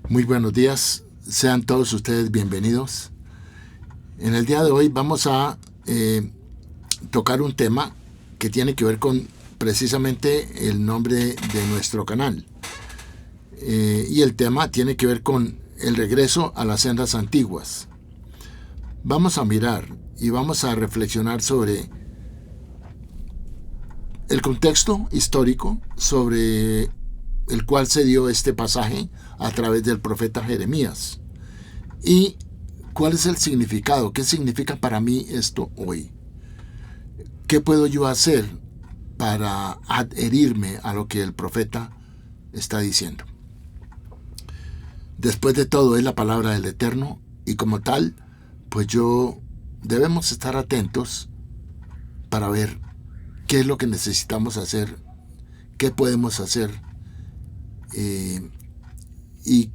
Muy buenos días, sean todos ustedes bienvenidos. En el día de hoy vamos a tocar un tema que tiene que ver con precisamente el nombre de nuestro canal. Y el tema tiene que ver con el regreso a las sendas antiguas. Vamos a mirar y vamos a reflexionar sobre el contexto histórico sobre el cual se dio este pasaje a través del profeta Jeremías. ¿Y cuál es el significado? ¿Qué significa para mí esto hoy? ¿Qué puedo yo hacer para adherirme a lo que el profeta está diciendo? Después de todo es la palabra del Eterno y como tal, pues debemos estar atentos para ver qué es lo que necesitamos hacer, qué podemos hacer y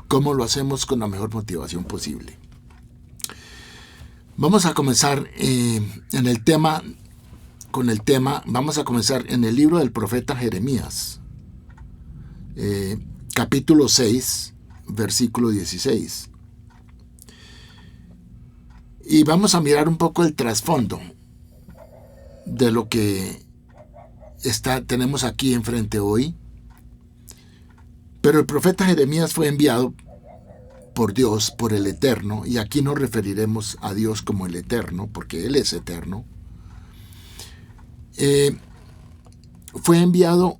cómo lo hacemos con la mejor motivación posible. Vamos a comenzar vamos a comenzar en el libro del profeta Jeremías, capítulo 6, versículo 16. Y vamos a mirar un poco el trasfondo de lo que tenemos aquí enfrente hoy. Pero el profeta Jeremías fue enviado por Dios, por el Eterno, y aquí nos referiremos a Dios como el Eterno, porque Él es eterno. Fue enviado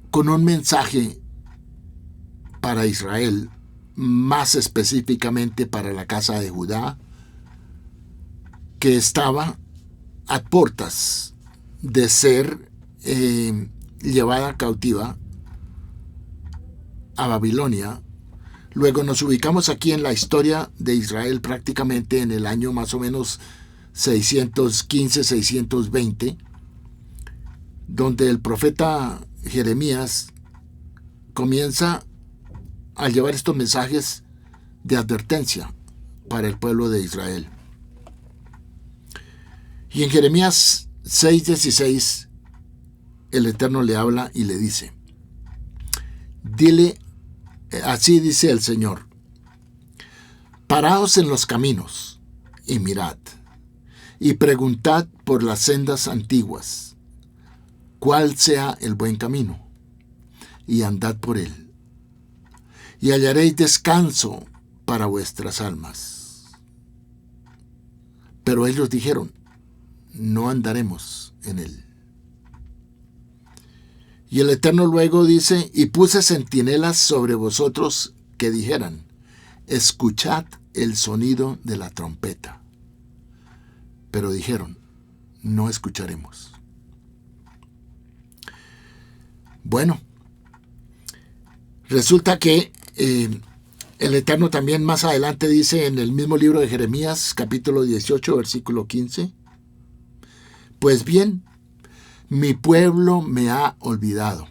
con un mensaje para Israel, más específicamente para la casa de Judá, que estaba a puertas de ser llevada cautiva a Babilonia. Luego nos ubicamos aquí en la historia de Israel prácticamente en el año más o menos 615-620, donde el profeta Jeremías comienza a llevar estos mensajes de advertencia para el pueblo de Israel. Y en Jeremías 6:16 el Eterno le habla y le dice: así dice el Señor, paraos en los caminos y mirad, y preguntad por las sendas antiguas, cuál sea el buen camino, y andad por él, y hallaréis descanso para vuestras almas. Pero ellos dijeron: no andaremos en él. Y el Eterno luego dice: y puse centinelas sobre vosotros que dijeran: escuchad el sonido de la trompeta. Pero dijeron: no escucharemos. Bueno, resulta que el Eterno también más adelante dice en el mismo libro de Jeremías, capítulo 18, versículo 15: pues bien, mi pueblo me ha olvidado.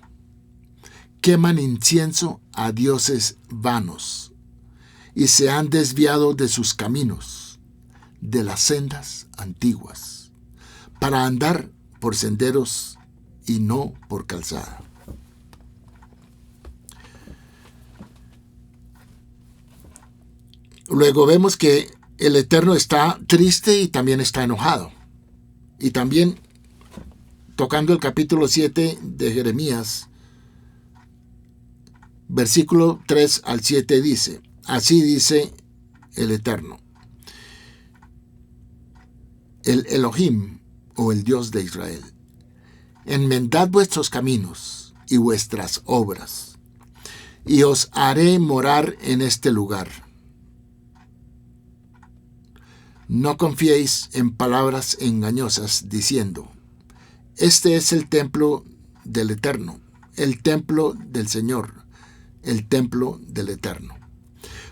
Queman incienso a dioses vanos y se han desviado de sus caminos, de las sendas antiguas, para andar por senderos y no por calzada. Luego vemos que el Eterno está triste y también está enojado. Y también tocando el capítulo 7 de Jeremías, versículo 3 al 7 dice: así dice el Eterno, el Elohim, o el Dios de Israel: enmendad vuestros caminos y vuestras obras, y os haré morar en este lugar. No confiéis en palabras engañosas, diciendo: este es el templo del Eterno, el templo del Señor, el templo del Eterno.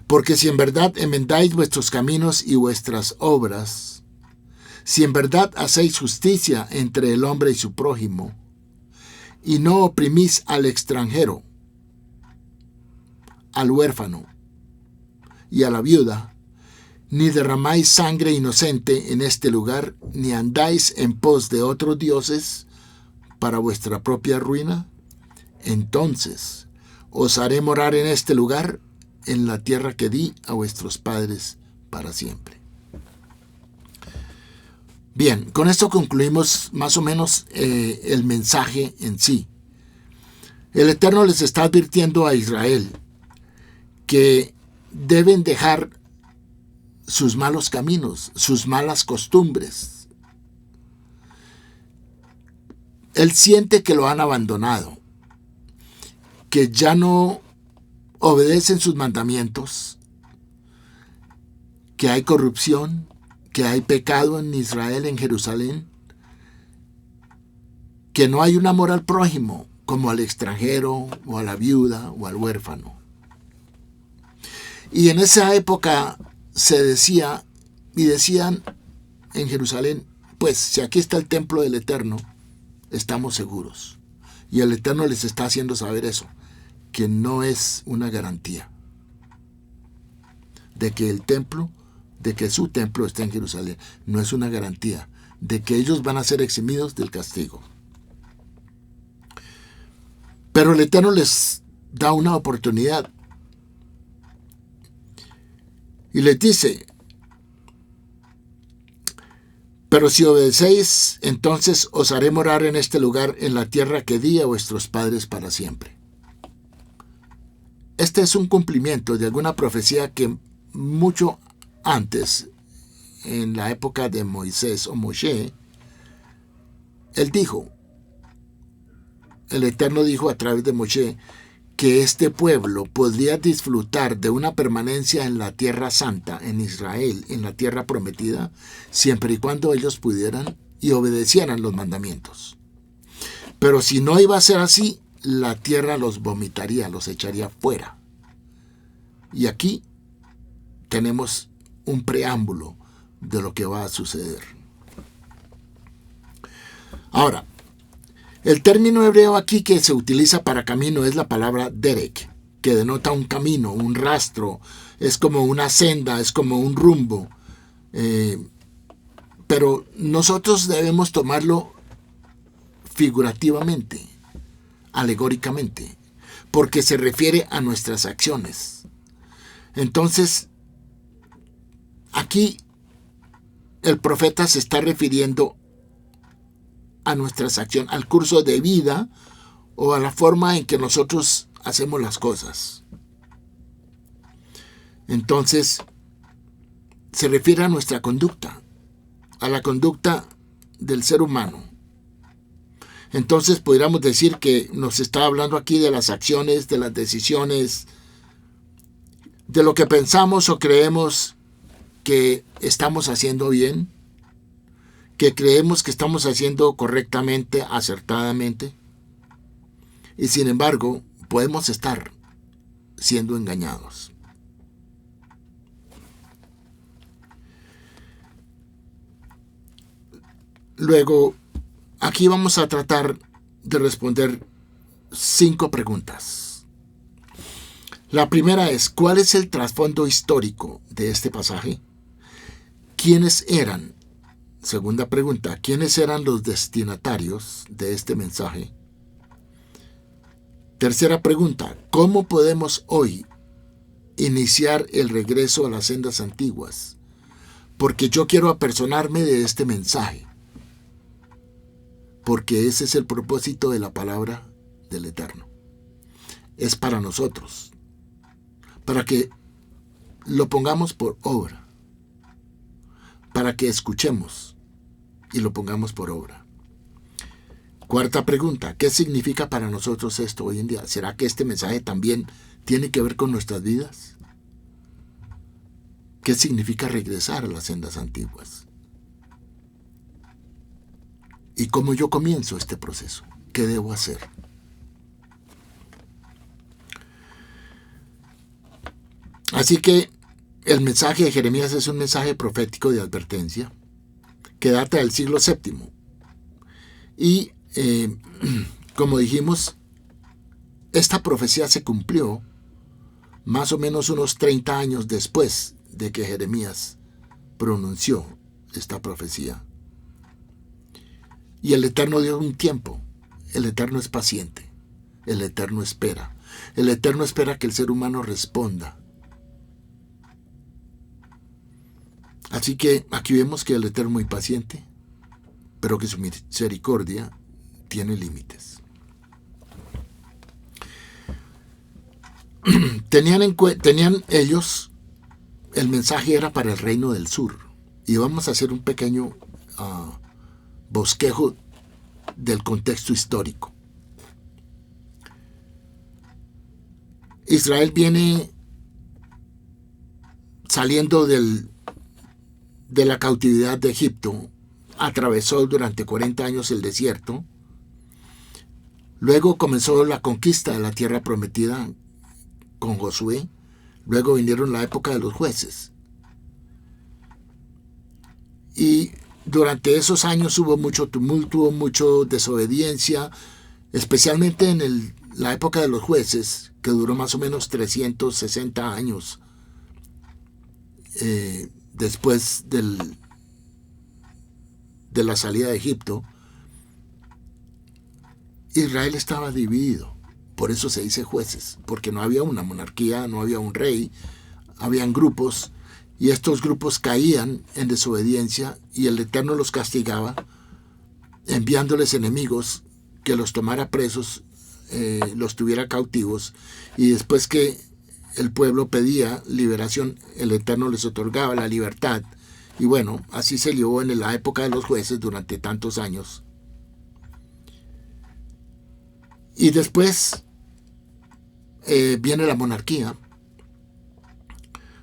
Porque si en verdad enmendáis vuestros caminos y vuestras obras, si en verdad hacéis justicia entre el hombre y su prójimo, y no oprimís al extranjero, al huérfano y a la viuda, ni derramáis sangre inocente en este lugar, ni andáis en pos de otros dioses para vuestra propia ruina, entonces os haré morar en este lugar en la tierra que di a vuestros padres para siempre. Bien, con esto concluimos más o menos el mensaje en sí. El Eterno les está advirtiendo a Israel que deben dejar sus malos caminos, sus malas costumbres. Él siente que lo han abandonado, que ya no obedecen sus mandamientos, que hay corrupción, que hay pecado en Israel, en Jerusalén, que no hay un amor al prójimo, como al extranjero, o a la viuda, o al huérfano. Y en esa época se decía, y decían en Jerusalén, pues si aquí está el templo del Eterno, estamos seguros. Y el Eterno les está haciendo saber eso, que no es una garantía de que el templo, de que su templo está en Jerusalén, no es una garantía de que ellos van a ser eximidos del castigo. Pero el Eterno les da una oportunidad y les dice: pero si obedecéis, entonces os haré morar en este lugar, en la tierra que di a vuestros padres para siempre. Este es un cumplimiento de alguna profecía que mucho antes, en la época de Moisés o Moshe, él dijo, el Eterno dijo a través de Moshe, que este pueblo podría disfrutar de una permanencia en la tierra santa, en Israel, en la tierra prometida, siempre y cuando ellos pudieran y obedecieran los mandamientos. Pero si no iba a ser así, la tierra los vomitaría, los echaría fuera. Y aquí tenemos un preámbulo de lo que va a suceder. Ahora, el término hebreo aquí que se utiliza para camino es la palabra derek, que denota un camino, un rastro, es como una senda, es como un rumbo. Pero nosotros debemos tomarlo figurativamente, alegóricamente, porque se refiere a nuestras acciones. Entonces, aquí el profeta se está refiriendo a nuestras acciones, al curso de vida o a la forma en que nosotros hacemos las cosas. Entonces, se refiere a nuestra conducta, a la conducta del ser humano. Entonces, podríamos decir que nos está hablando aquí de las acciones, de las decisiones, de lo que pensamos o creemos que estamos haciendo bien, que creemos que estamos haciendo correctamente, acertadamente, y sin embargo podemos estar siendo engañados. Luego, aquí vamos a tratar de responder 5 preguntas. La primera es: ¿cuál es el trasfondo histórico de este pasaje? ¿Quiénes eran? Segunda pregunta: ¿quiénes eran los destinatarios de este mensaje? Tercera pregunta: ¿cómo podemos hoy iniciar el regreso a las sendas antiguas? Porque yo quiero apersonarme de este mensaje, porque ese es el propósito de la palabra del Eterno. Es para nosotros, para que lo pongamos por obra, para que escuchemos y lo pongamos por obra. Cuarta pregunta: ¿qué significa para nosotros esto hoy en día? ¿Será que este mensaje también tiene que ver con nuestras vidas? ¿Qué significa regresar a las sendas antiguas? ¿Y cómo yo comienzo este proceso? ¿Qué debo hacer? Así que el mensaje de Jeremías es un mensaje profético de advertencia que data del siglo VII. Y, como dijimos, esta profecía se cumplió más o menos unos 30 años después de que Jeremías pronunció esta profecía. Y el Eterno dio un tiempo. El Eterno es paciente. El Eterno espera. El Eterno espera que el ser humano responda Así que aquí vemos que el Eterno es muy paciente, pero que su misericordia tiene límites. Tenían ellos, el mensaje era para el reino del sur. Y vamos a hacer un pequeño bosquejo del contexto histórico. Israel viene saliendo de la cautividad de Egipto, atravesó durante 40 años el desierto, luego comenzó la conquista de la tierra prometida con Josué, luego vinieron la época de los jueces. Y durante esos años hubo mucho tumulto, hubo mucha desobediencia, especialmente en la época de los jueces, que duró más o menos 360 años después de la salida de Egipto. Israel estaba dividido, por eso se dice jueces, porque no había una monarquía, no había un rey, habían grupos, y estos grupos caían en desobediencia y el Eterno los castigaba, enviándoles enemigos que los tomara presos, los tuviera cautivos, y después que el pueblo pedía liberación, el Eterno les otorgaba la libertad. Y bueno, así se llevó en la época de los jueces durante tantos años. Y después viene la monarquía,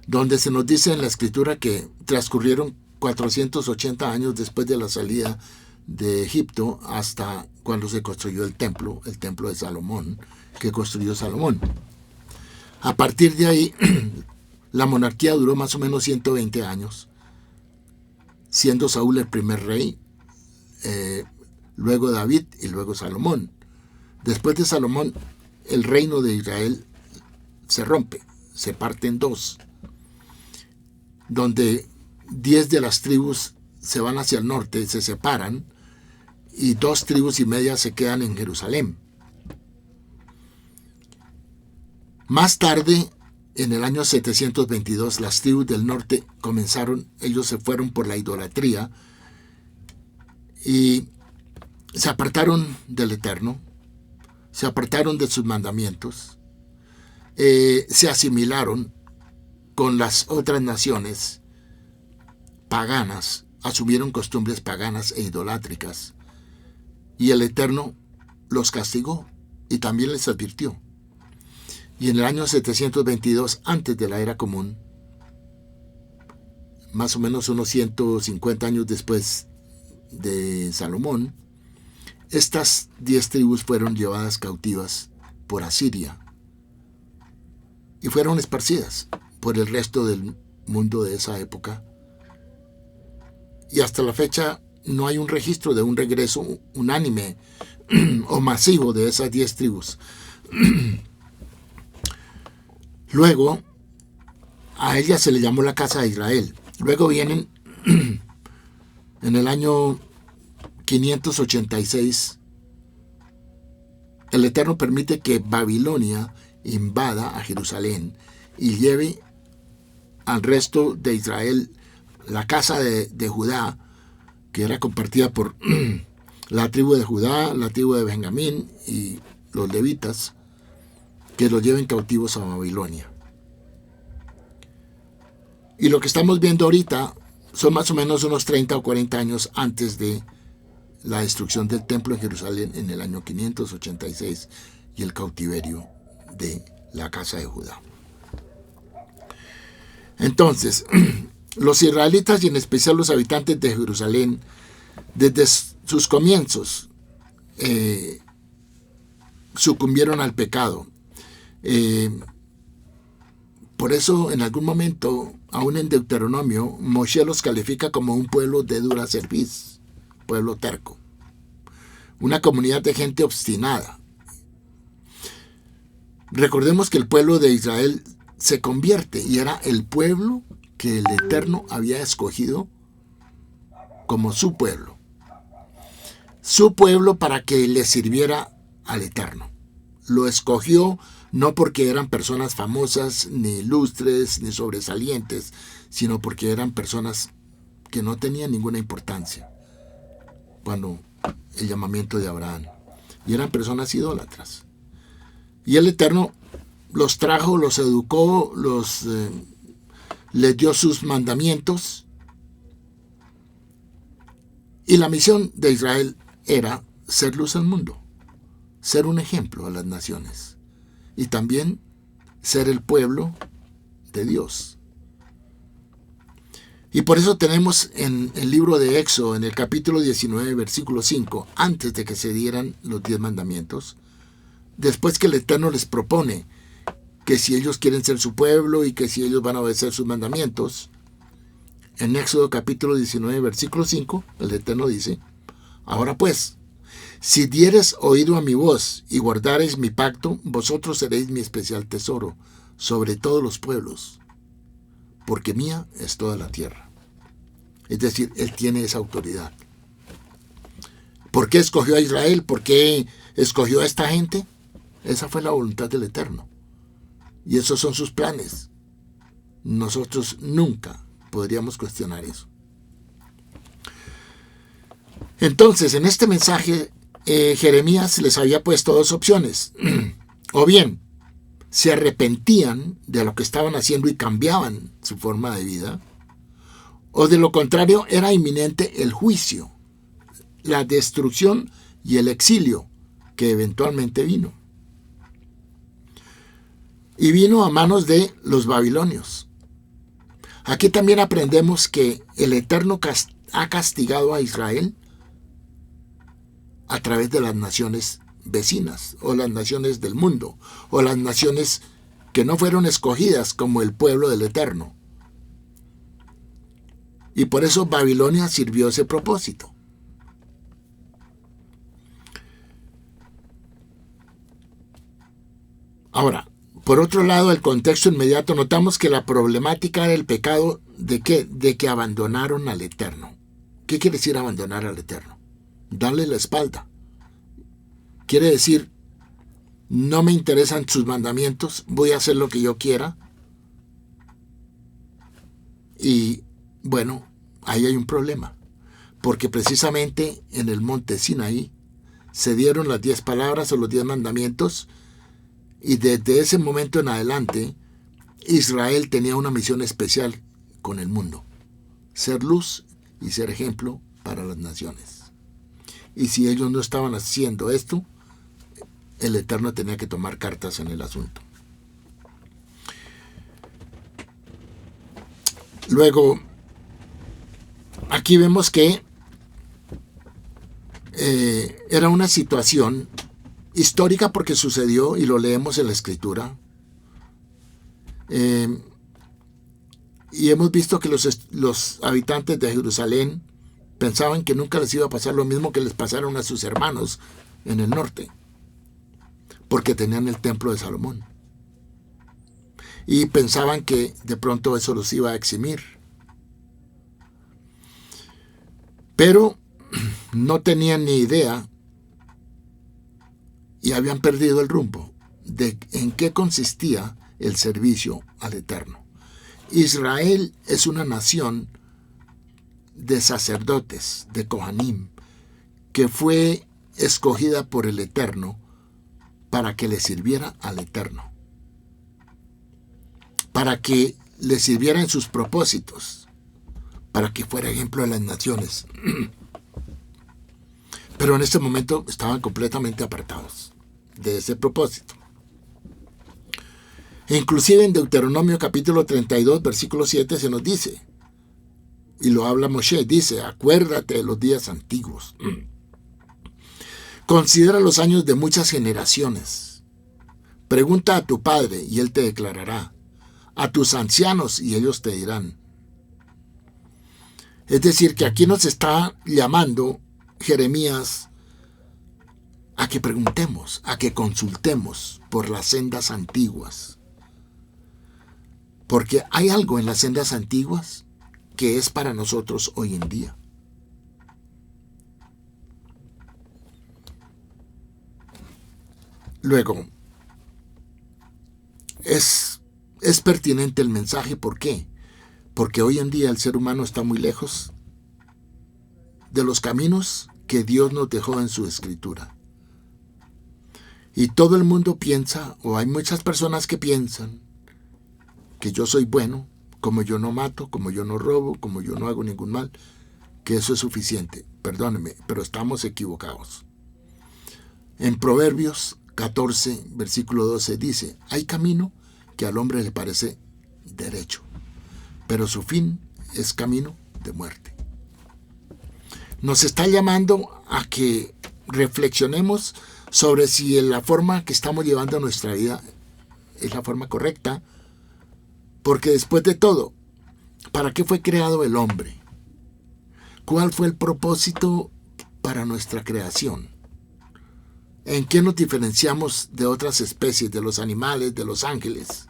donde se nos dice en la escritura que transcurrieron 480 años después de la salida de Egipto hasta cuando se construyó el templo de Salomón, que construyó Salomón. A partir de ahí, la monarquía duró más o menos 120 años, siendo Saúl el primer rey, luego David y luego Salomón. Después de Salomón, el reino de Israel se rompe, se parte en dos, donde 10 de las tribus se van hacia el norte, se separan, y 2 tribus y media se quedan en Jerusalén. Más tarde, en el año 722, las tribus del norte ellos se fueron por la idolatría y se apartaron del Eterno, se apartaron de sus mandamientos, se asimilaron con las otras naciones paganas, asumieron costumbres paganas e idolátricas, y el Eterno los castigó y también les advirtió. Y en el año 722, antes de la era común, más o menos unos 150 años después de Salomón, estas 10 tribus fueron llevadas cautivas por Asiria y fueron esparcidas por el resto del mundo de esa época. Y hasta la fecha no hay un registro de un regreso unánime o masivo de esas 10 tribus. Luego, a ella se le llamó la casa de Israel. Luego vienen, en el año 586, el Eterno permite que Babilonia invada a Jerusalén y lleve al resto de Israel la casa de Judá, que era compartida por la tribu de Judá, la tribu de Benjamín y los levitas, que los lleven cautivos a Babilonia. Y lo que estamos viendo ahorita son más o menos unos 30 o 40 años antes de la destrucción del templo en Jerusalén en el año 586 y el cautiverio de la casa de Judá. Entonces, los israelitas y en especial los habitantes de Jerusalén, desde sus comienzos, sucumbieron al pecado. Por eso, en algún momento, aún en Deuteronomio, Moshe los califica como un pueblo de dura cerviz, pueblo terco, una comunidad de gente obstinada. Recordemos que el pueblo de Israel se convierte y era el pueblo que el Eterno había escogido como su pueblo para que le sirviera al Eterno. Lo escogió no porque eran personas famosas, ni ilustres, ni sobresalientes, sino porque eran personas que no tenían ninguna importancia cuando el llamamiento de Abraham. Y eran personas idólatras. Y el Eterno los trajo, los educó, les dio sus mandamientos. Y la misión de Israel era ser luz al mundo, ser un ejemplo a las naciones y también ser el pueblo de Dios. Y por eso tenemos en el libro de Éxodo, en el capítulo 19, versículo 5, antes de que se dieran los 10 mandamientos, después que el Eterno les propone que si ellos quieren ser su pueblo y que si ellos van a obedecer sus mandamientos, en Éxodo capítulo 19, versículo 5, el Eterno dice: ahora pues, si dieres oído a mi voz y guardareis mi pacto, vosotros seréis mi especial tesoro sobre todos los pueblos, porque mía es toda la tierra. Es decir, Él tiene esa autoridad. ¿Por qué escogió a Israel? ¿Por qué escogió a esta gente? Esa fue la voluntad del Eterno. Y esos son sus planes. Nosotros nunca podríamos cuestionar eso. Entonces, en este mensaje, Jeremías les había puesto dos opciones. O bien, se arrepentían de lo que estaban haciendo y cambiaban su forma de vida, o de lo contrario era inminente el juicio, la destrucción y el exilio que eventualmente vino. Y vino a manos de los babilonios. Aquí también aprendemos que el Eterno ha castigado a Israel a través de las naciones vecinas, o las naciones del mundo, o las naciones que no fueron escogidas como el pueblo del Eterno. Y por eso Babilonia sirvió ese propósito. Ahora, por otro lado, el contexto inmediato, notamos que la problemática era el pecado de ¿qué? De que abandonaron al Eterno. ¿Qué quiere decir abandonar al Eterno? Darle la espalda. Quiere decir, no me interesan sus mandamientos, voy a hacer lo que yo quiera. Y bueno, ahí hay un problema, porque precisamente en el monte Sinaí se dieron las 10 palabras o los 10 mandamientos, y desde ese momento en adelante Israel tenía una misión especial con el mundo: ser luz y ser ejemplo para las naciones. Y si ellos no estaban haciendo esto, el Eterno tenía que tomar cartas en el asunto. Luego, aquí vemos que era una situación histórica porque sucedió y lo leemos en la Escritura. Y hemos visto que los habitantes de Jerusalén pensaban que nunca les iba a pasar lo mismo que les pasaron a sus hermanos en el norte, porque tenían el templo de Salomón. Y pensaban que de pronto eso los iba a eximir. Pero no tenían ni idea y habían perdido el rumbo de en qué consistía el servicio al Eterno. Israel es una nación de sacerdotes, de Kohanim, que fue escogida por el Eterno para que le sirviera al Eterno, para que le sirviera en sus propósitos, para que fuera ejemplo de las naciones. Pero en este momento estaban completamente apartados de ese propósito. E inclusive en Deuteronomio capítulo 32, versículo 7 se nos dice, y lo habla Moshe, dice: acuérdate de los días antiguos. Considera los años de muchas generaciones. Pregunta a tu padre y él te declarará, a tus ancianos y ellos te dirán. Es decir, que aquí nos está llamando Jeremías a que preguntemos, a que consultemos por las sendas antiguas. Porque hay algo en las sendas antiguas que es para nosotros hoy en día. Luego, es pertinente el mensaje. ¿Por qué? Porque hoy en día el ser humano está muy lejos de los caminos que Dios nos dejó en su escritura. Y todo el mundo piensa, o hay muchas personas que piensan, que yo soy bueno, como yo no mato, como yo no robo, como yo no hago ningún mal, que eso es suficiente. Perdónenme, pero estamos equivocados. En Proverbios 14, versículo 12 dice, hay camino que al hombre le parece derecho, pero su fin es camino de muerte. Nos está llamando a que reflexionemos sobre si la forma que estamos llevando nuestra vida es la forma correcta, porque después de todo, ¿para qué fue creado el hombre? ¿Cuál fue el propósito para nuestra creación? ¿En qué nos diferenciamos de otras especies, de los animales, de los ángeles?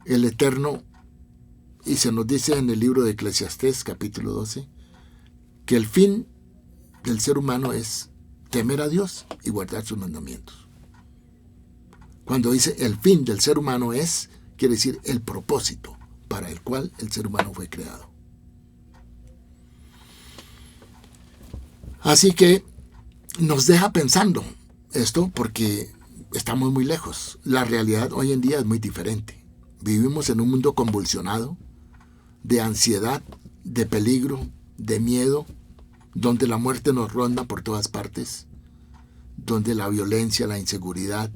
El Eterno, y se nos dice en el libro de Eclesiastés, capítulo 12, que el fin del ser humano es temer a Dios y guardar sus mandamientos. Cuando dice el fin del ser humano es, quiere decir el propósito para el cual el ser humano fue creado. Así que nos deja pensando esto porque estamos muy lejos. La realidad hoy en día es muy diferente. Vivimos en un mundo convulsionado, de ansiedad, de peligro, de miedo, donde la muerte nos ronda por todas partes, donde la violencia, la inseguridad,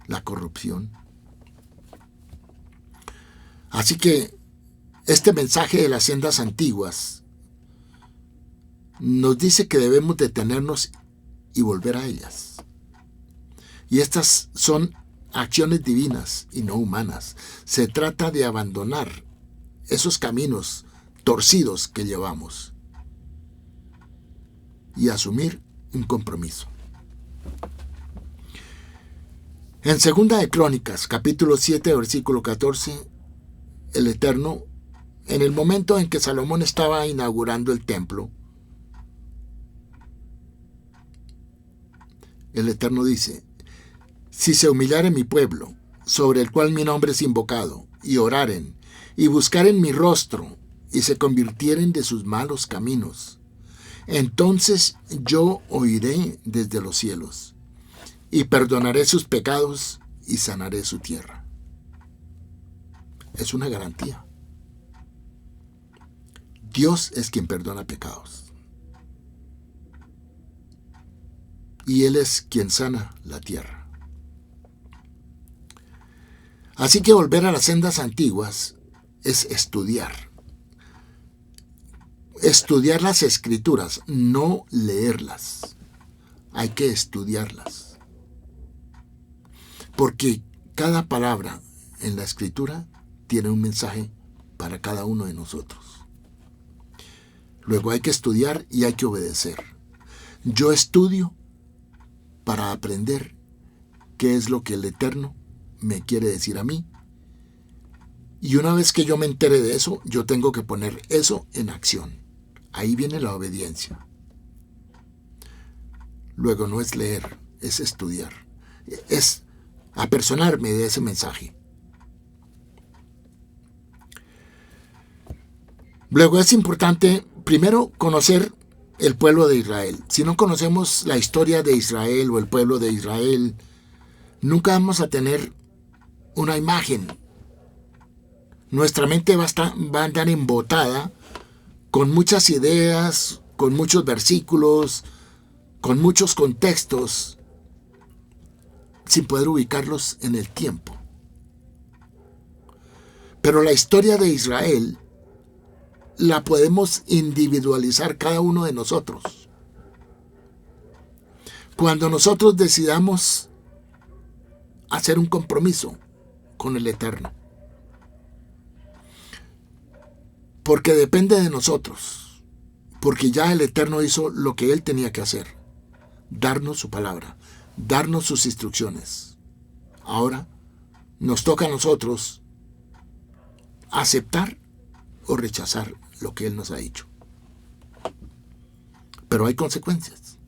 la corrupción. Así que este mensaje de las sendas antiguas nos dice que debemos detenernos y volver a ellas. Y estas son acciones divinas y no humanas. Se trata de abandonar esos caminos torcidos que llevamos y asumir un compromiso. En 2 de Crónicas, capítulo 7, versículo 14, el Eterno, en el momento en que Salomón estaba inaugurando el templo, el Eterno dice, si se humillare mi pueblo, sobre el cual mi nombre es invocado, y oraren, y buscaren mi rostro, y se convirtieren de sus malos caminos, entonces yo oiré desde los cielos, y perdonaré sus pecados, y sanaré su tierra. Es una garantía. Dios es quien perdona pecados. Y Él es quien sana la tierra. Así que volver a las sendas antiguas es estudiar. Estudiar las escrituras, no leerlas. Hay que estudiarlas. Porque cada palabra en la escritura tiene un mensaje para cada uno de nosotros. Luego hay que estudiar y hay que obedecer. Yo estudio para aprender qué es lo que el Eterno me quiere decir a mí. Y una vez que yo me entere de eso, yo tengo que poner eso en acción. Ahí viene la obediencia. Luego no es leer, es estudiar. Es apersonarme de ese mensaje. Luego es importante, primero, conocer el pueblo de Israel. Si no conocemos la historia de Israel o el pueblo de Israel, nunca vamos a tener una imagen. Nuestra mente va a andar embotada con muchas ideas, con muchos versículos, con muchos contextos, sin poder ubicarlos en el tiempo. Pero la historia de Israel la podemos individualizar cada uno de nosotros. Cuando nosotros decidamos hacer un compromiso con el Eterno. Porque depende de nosotros. Porque ya el Eterno hizo lo que Él tenía que hacer. Darnos su palabra. Darnos sus instrucciones. Ahora nos toca a nosotros aceptar o rechazar lo que Él nos ha dicho. Pero hay consecuencias.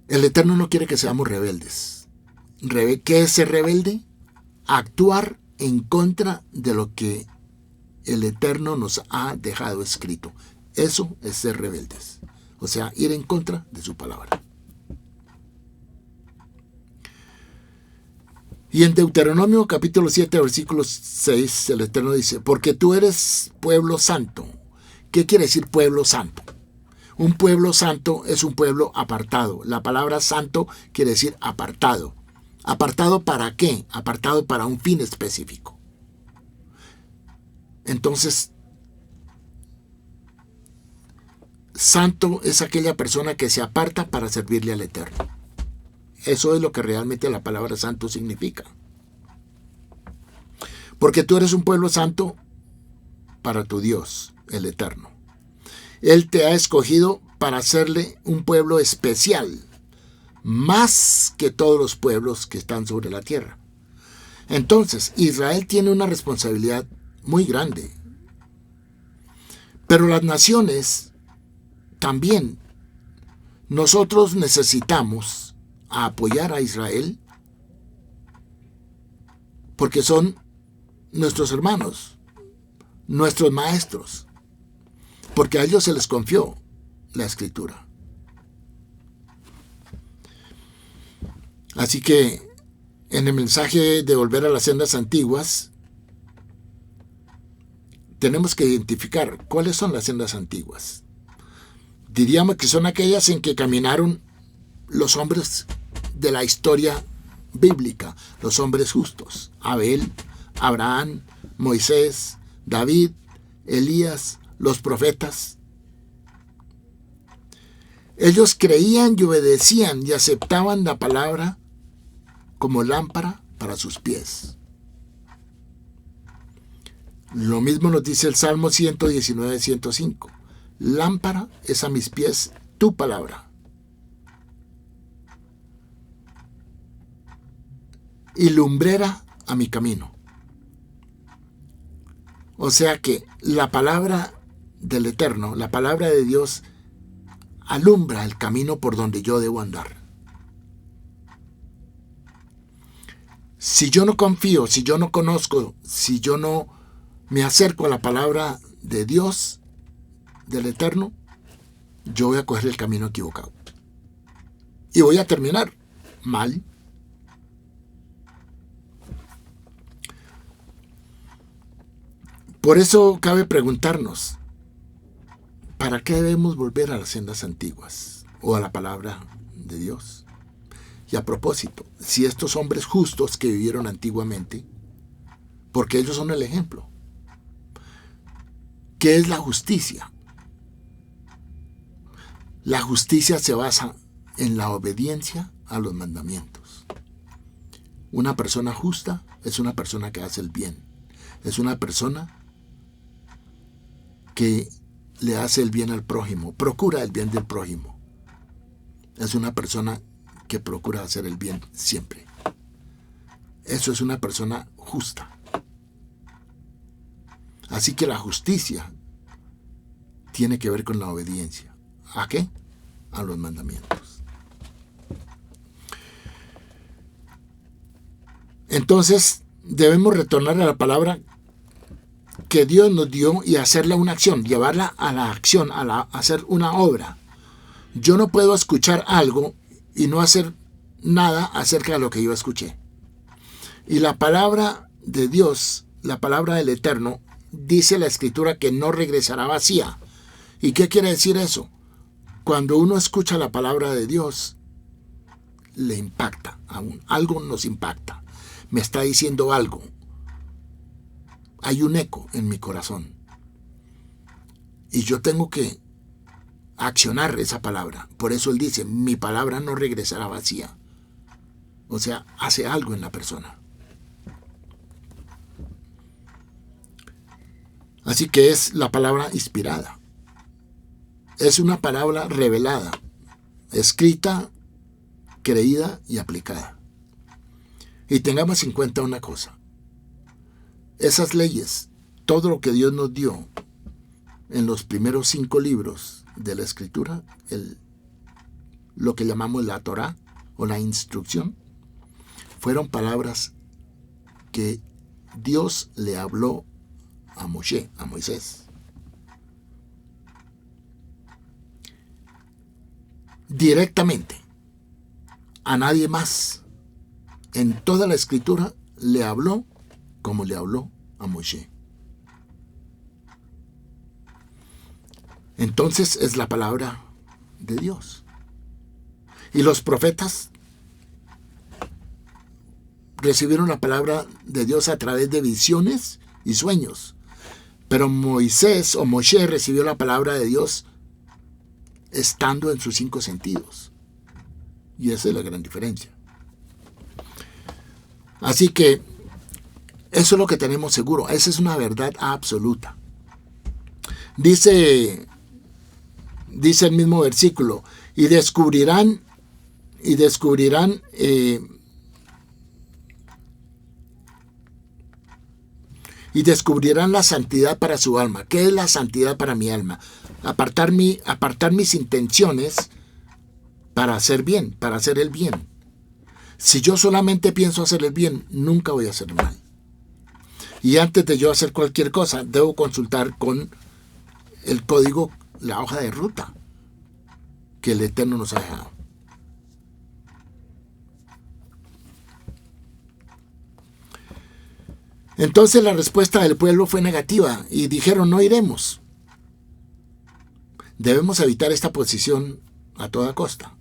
El Eterno no quiere que seamos rebeldes. ¿Qué es ser rebelde? actuar en contra de lo que el Eterno nos ha dejado escrito. Eso es ser rebeldes. O sea, ir en contra de su palabra. Y en Deuteronomio capítulo 7, versículo 6, el Eterno dice, porque tú eres pueblo santo. ¿Qué quiere decir pueblo santo? Un pueblo santo es un pueblo apartado. La palabra santo quiere decir apartado. ¿Apartado para qué? Apartado para un fin específico. Entonces, santo es aquella persona que se aparta para servirle al Eterno. Eso es lo que realmente la palabra santo significa. Porque tú eres un pueblo santo para tu Dios, el Eterno. Él te ha escogido para hacerle un pueblo especial, más que todos los pueblos que están sobre la tierra. Entonces, Israel tiene una responsabilidad muy grande. Pero las naciones también, nosotros necesitamos apoyar a Israel porque son nuestros hermanos, nuestros maestros, porque a ellos se les confió la escritura. Así que en el mensaje de volver a las sendas antiguas, tenemos que identificar cuáles son las sendas antiguas. Diríamos que son aquellas en que caminaron los hombres de la historia bíblica, los hombres justos: Abel, Abraham, Moisés, David, Elías, los profetas. Ellos creían y obedecían y aceptaban la palabra como lámpara para sus pies. Lo mismo nos dice el Salmo 119, 105. Lámpara es a mis pies tu palabra y lumbrera a mi camino. O sea que la palabra del Eterno, la palabra de Dios, alumbra el camino por donde yo debo andar. Si yo no confío, si yo no conozco, si yo no me acerco a la palabra de Dios, del Eterno, yo voy a coger el camino equivocado. Y voy a terminar mal. Por eso cabe preguntarnos, ¿para qué debemos volver a las sendas antiguas o a la palabra de Dios? Y a propósito, si estos hombres justos que vivieron antiguamente, porque ellos son el ejemplo, ¿qué es la justicia? La justicia se basa en la obediencia a los mandamientos. Una persona justa es una persona que hace el bien. Es una persona que le hace el bien al prójimo, procura el bien del prójimo. Es una persona que procura hacer el bien siempre. Eso es una persona justa. Así que la justicia tiene que ver con la obediencia. ¿A qué? A los mandamientos. Entonces, debemos retornar a la palabra que Dios nos dio y hacerla una acción, llevarla a la acción, a hacer una obra. Yo no puedo escuchar algo y no hacer nada acerca de lo que yo escuché. Y la palabra de Dios, la palabra del Eterno, dice la Escritura que no regresará vacía. ¿Y qué quiere decir eso? Cuando uno escucha la palabra de Dios, le impacta aún. Algo nos impacta. Me está diciendo algo. Hay un eco en mi corazón. Y yo tengo que accionar esa palabra. Por eso él dice, mi palabra no regresará vacía. O sea, hace algo en la persona. Así que es la palabra inspirada. Es una palabra revelada, escrita, creída y aplicada. Y tengamos en cuenta una cosa. Esas leyes, todo lo que Dios nos dio en los primeros 5 libros de la Escritura, lo que llamamos la Torá o la instrucción, fueron palabras que Dios le habló a Moisés. Directamente, a nadie más. En toda la escritura le habló como le habló a Moisés. Entonces es la palabra de Dios. Y los profetas recibieron la palabra de Dios a través de visiones y sueños. Pero Moisés recibió la palabra de Dios estando en sus 5 sentidos. Y esa es la gran diferencia. Así que eso es lo que tenemos seguro. Esa es una verdad absoluta. Dice el mismo versículo, y descubrirán la santidad para su alma. ¿Qué es la santidad para mi alma? Apartar mis intenciones para hacer bien, para hacer el bien. Si yo solamente pienso hacer el bien, nunca voy a hacer mal. Y antes de yo hacer cualquier cosa, debo consultar con el código, la hoja de ruta que el Eterno nos ha dejado. Entonces la respuesta del pueblo fue negativa y dijeron: no iremos. Debemos evitar esta posición a toda costa.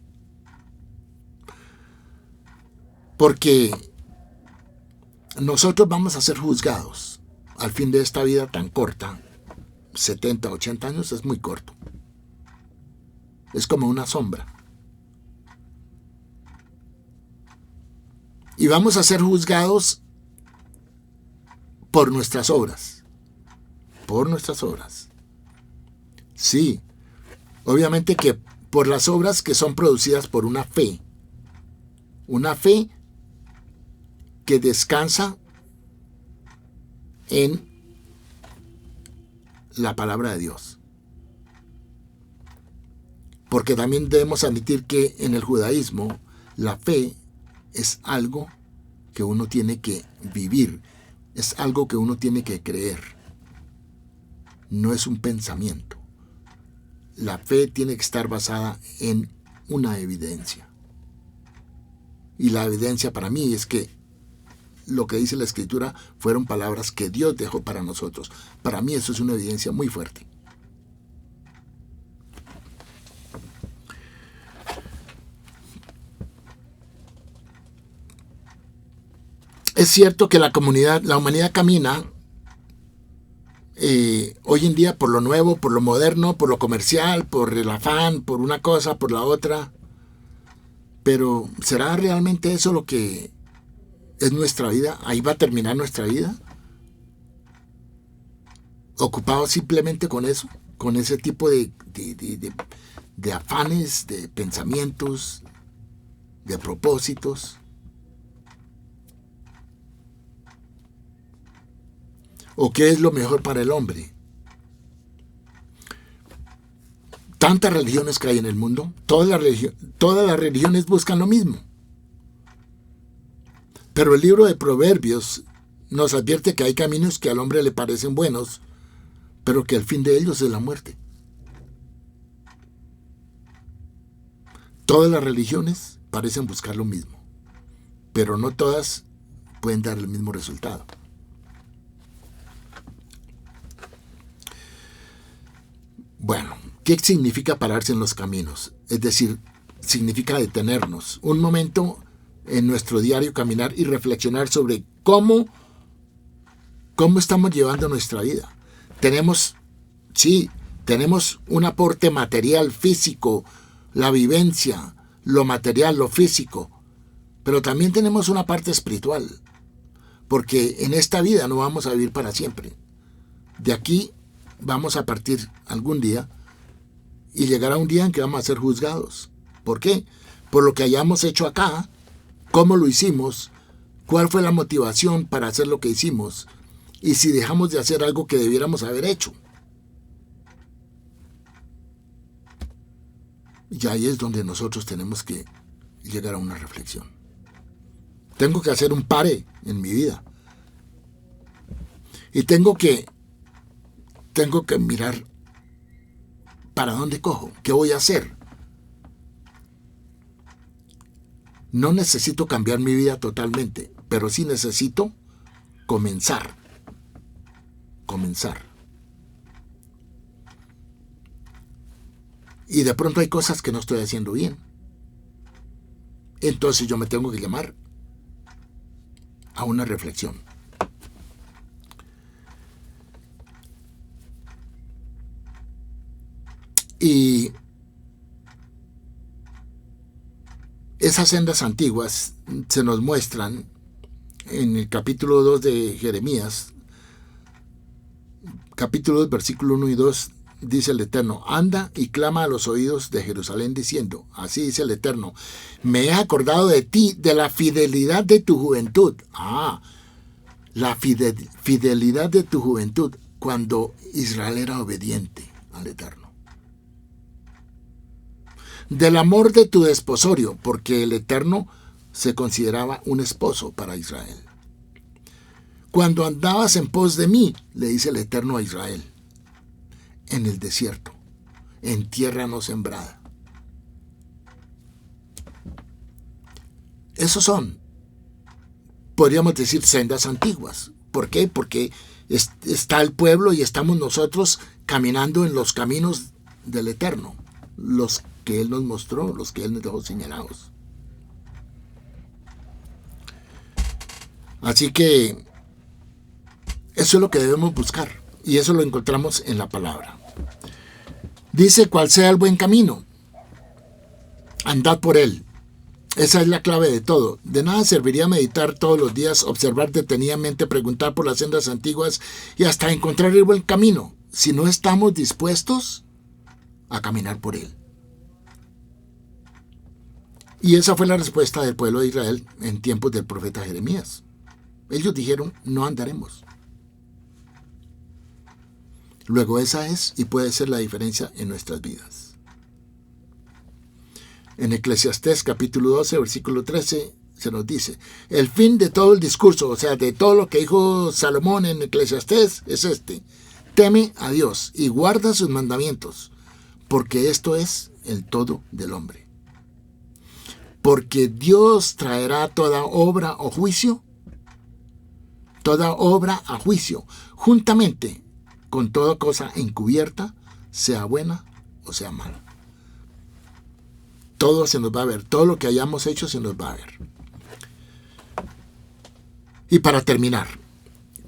Porque nosotros vamos a ser juzgados al fin de esta vida tan corta. 70, 80 años es muy corto. Es como una sombra. Y vamos a ser juzgados por nuestras obras. Por nuestras obras. Sí, obviamente que por las obras que son producidas por una fe. Una fe que descansa en la palabra de Dios. Porque también debemos admitir que en el judaísmo la fe es algo que uno tiene que vivir, es algo que uno tiene que creer. No es un pensamiento. La fe tiene que estar basada en una evidencia. Y la evidencia para mí es que lo que dice la Escritura fueron palabras que Dios dejó para nosotros. Para mí eso es una evidencia muy fuerte. Es cierto que la humanidad camina hoy en día por lo nuevo, por lo moderno, por lo comercial, por el afán, por una cosa, por la otra. Pero ¿será realmente eso lo que es nuestra vida? ¿Ahí va a terminar nuestra vida? ¿Ocupados simplemente con eso? ¿Con ese tipo de afanes, de pensamientos, de propósitos? ¿O qué es lo mejor para el hombre? Tantas religiones que hay en el mundo, todas las religiones buscan lo mismo. Pero el libro de Proverbios nos advierte que hay caminos que al hombre le parecen buenos, pero que el fin de ellos es la muerte. Todas las religiones parecen buscar lo mismo, pero no todas pueden dar el mismo resultado. Bueno, ¿qué significa pararse en los caminos? Es decir, significa detenernos un momento en nuestro diario caminar y reflexionar sobre cómo estamos llevando nuestra vida. Tenemos un aporte material, físico, la vivencia, lo material, lo físico, pero también tenemos una parte espiritual, porque en esta vida no vamos a vivir para siempre. De aquí vamos a partir algún día y llegará un día en que vamos a ser juzgados. ¿Por qué? Por lo que hayamos hecho acá, cómo lo hicimos, cuál fue la motivación para hacer lo que hicimos y si dejamos de hacer algo que debiéramos haber hecho. Y ahí es donde nosotros tenemos que llegar a una reflexión. Tengo que hacer un pare en mi vida. Y tengo que mirar para dónde cojo, qué voy a hacer. No necesito cambiar mi vida totalmente, pero sí necesito comenzar. Y de pronto hay cosas que no estoy haciendo bien. Entonces yo me tengo que llamar a una reflexión. Y esas sendas antiguas se nos muestran en el capítulo 2 de Jeremías, capítulo 2, versículo 1 y 2, dice el Eterno: anda y clama a los oídos de Jerusalén diciendo, así dice el Eterno, me he acordado de ti, de la fidelidad de tu juventud. La fidelidad de tu juventud, cuando Israel era obediente al Eterno. Del amor de tu desposorio, porque el Eterno se consideraba un esposo para Israel. Cuando andabas en pos de mí, le dice el Eterno a Israel, en el desierto, en tierra no sembrada. Esos son, podríamos decir, sendas antiguas. ¿Por qué? Porque está el pueblo y estamos nosotros caminando en los caminos del Eterno, los que Él nos mostró, los que Él nos dejó señalados. Así que eso es lo que debemos buscar, y eso lo encontramos en la palabra. Dice: cuál sea el buen camino, andad por él. Esa es la clave de todo. De nada serviría meditar todos los días, observar detenidamente, preguntar por las sendas antiguas y hasta encontrar el buen camino, si no estamos dispuestos a caminar por él. Y esa fue la respuesta del pueblo de Israel en tiempos del profeta Jeremías. Ellos dijeron: no andaremos. Luego esa es y puede ser la diferencia en nuestras vidas. En Eclesiastés capítulo 12, versículo 13, se nos dice: el fin de todo el discurso, o sea, de todo lo que dijo Salomón en Eclesiastés, es este: teme a Dios y guarda sus mandamientos, porque esto es el todo del hombre. Porque Dios traerá toda obra a juicio, juntamente con toda cosa encubierta, sea buena o sea mala. Todo se nos va a ver, todo lo que hayamos hecho se nos va a ver. Y para terminar,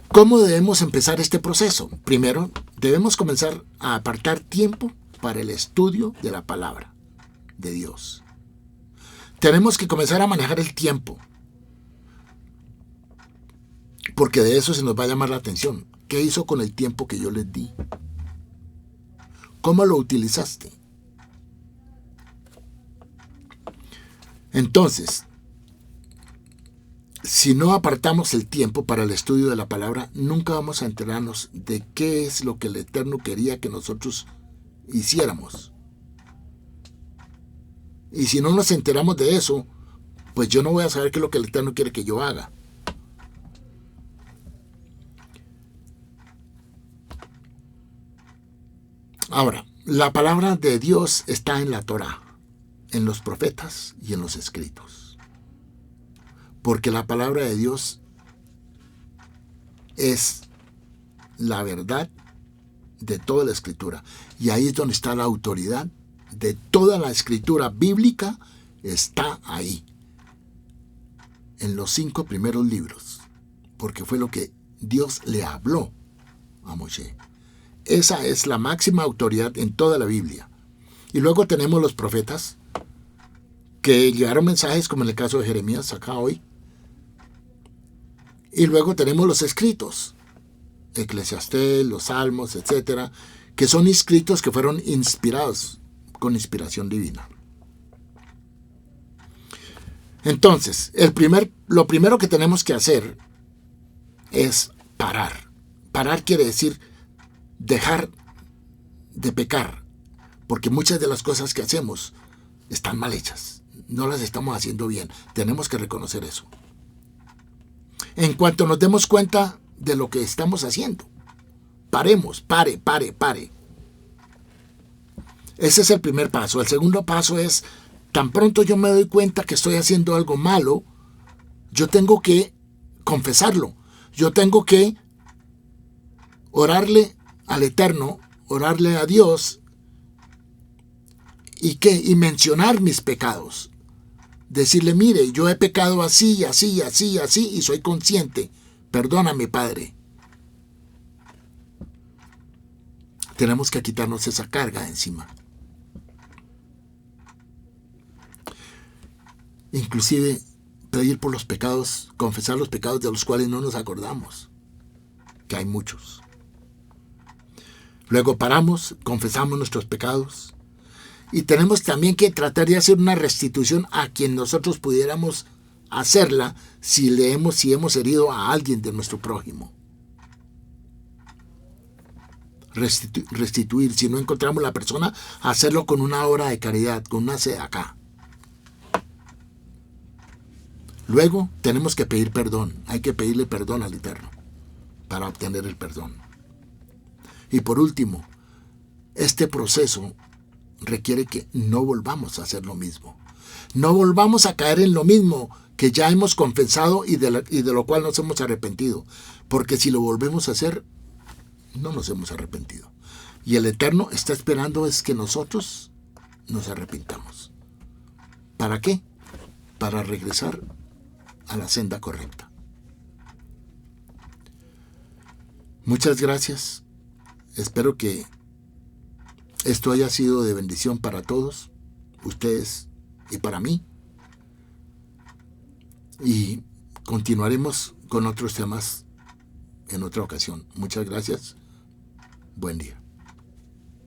¿cómo debemos empezar este proceso? Primero, debemos comenzar a apartar tiempo para el estudio de la palabra de Dios. Tenemos que comenzar a manejar el tiempo, porque de eso se nos va a llamar la atención. ¿Qué hizo con el tiempo que yo les di? ¿Cómo lo utilizaste? Entonces, si no apartamos el tiempo para el estudio de la palabra, nunca vamos a enterarnos de qué es lo que el Eterno quería que nosotros hiciéramos. Y si no nos enteramos de eso, pues yo no voy a saber qué es lo que el Eterno quiere que yo haga. Ahora, la palabra de Dios está en la Torá, en los profetas y en los escritos. Porque la palabra de Dios es la verdad de toda la escritura. Y ahí es donde está la autoridad de toda la escritura bíblica, está ahí. En los 5 primeros libros. Porque fue lo que Dios le habló a Moshe. Esa es la máxima autoridad en toda la Biblia. Y luego tenemos los profetas que llevaron mensajes, como en el caso de Jeremías acá hoy. Y luego tenemos los escritos, Eclesiastés, los Salmos, etcétera, que son escritos que fueron inspirados con inspiración divina. Entonces, lo primero que tenemos que hacer es parar. Parar quiere decir dejar de pecar, porque muchas de las cosas que hacemos están mal hechas, no las estamos haciendo bien. Tenemos que reconocer eso. En cuanto nos demos cuenta de lo que estamos haciendo. Paremos, pare. Ese es el primer paso. El segundo paso es, tan pronto yo me doy cuenta que estoy haciendo algo malo, yo tengo que confesarlo. Yo tengo que orarle al Eterno, orarle a Dios y mencionar mis pecados. Decirle, mire, yo he pecado así, y soy consciente. Perdóname, Padre. Tenemos que quitarnos esa carga de encima. Inclusive pedir por los pecados, confesar los pecados de los cuales no nos acordamos, que hay muchos. Luego paramos, confesamos nuestros pecados y tenemos también que tratar de hacer una restitución a quien nosotros pudiéramos hacerla si hemos herido a alguien de nuestro prójimo. Restituir, si no encontramos la persona, hacerlo con una obra de caridad, con una sedacá. Luego tenemos que pedir perdón, hay que pedirle perdón al Eterno para obtener el perdón. Y por último, este proceso requiere que no volvamos a hacer lo mismo. No volvamos a caer en lo mismo que ya hemos confesado y de lo cual nos hemos arrepentido. Porque si lo volvemos a hacer, no nos hemos arrepentido. Y el Eterno está esperando es que nosotros nos arrepintamos. ¿Para qué? Para regresar a la senda correcta. Muchas gracias. Espero que esto haya sido de bendición para todos, ustedes y para mí. Y continuaremos con otros temas en otra ocasión. Muchas gracias. Buen día.